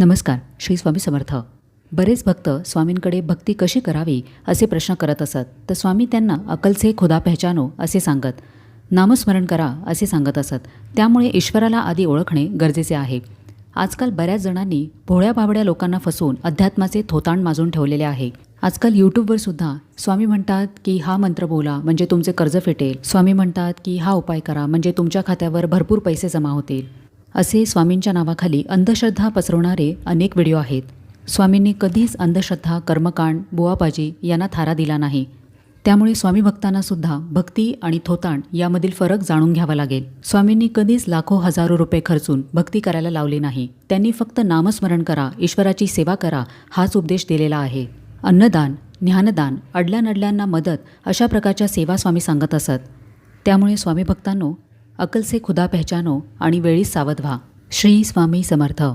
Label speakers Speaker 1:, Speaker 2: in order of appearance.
Speaker 1: नमस्कार. श्री स्वामी समर्थ. बरेच भक्त स्वामींकडे भक्ती कशी करावी असे प्रश्न करत असत. तर स्वामी त्यांना अकल से खुदा पहचानो असे सांगत, नामस्मरण करा असे सांगत असत. त्यामुळे ईश्वराला आधी ओळखणे गरजेचे आहे. आजकाल बऱ्याच जणांनी भोळ्या भाबड्या लोकांना फसवून अध्यात्माचे थोतांड माजून ठेवलेले आहे. आजकाल यूट्यूबवर सुद्धा स्वामी म्हणतात की हा मंत्र बोला म्हणजे तुमचे कर्ज फिटेल, स्वामी म्हणतात की हा उपाय करा म्हणजे तुमच्या खात्यावर भरपूर पैसे जमा होतील, असे स्वामींच्या नावाखाली अंधश्रद्धा पसरवणारे अनेक व्हिडिओ आहेत. स्वामींनी कधीच अंधश्रद्धा, कर्मकांड, बुवाबाजी यांना थारा दिला नाही. त्यामुळे स्वामी भक्तांना सुद्धा भक्ती आणि थोतांड यामधील फरक जाणून घ्यावा लागेल. स्वामींनी कधीच लाखो हजारो रुपये खर्चून भक्ती करायला लावली नाही. त्यांनी फक्त नामस्मरण करा, ईश्वराची सेवा करा हाच उपदेश दिलेला आहे. अन्नदान, ज्ञानदान, अडल्यानडल्यांना मदत अशा प्रकारच्या सेवा स्वामी सांगत असत. त्यामुळे स्वामी भक्तांनो, अकल से खुदा पहचानो आणि वेळीच सावध व्हा. श्री स्वामी समर्थ.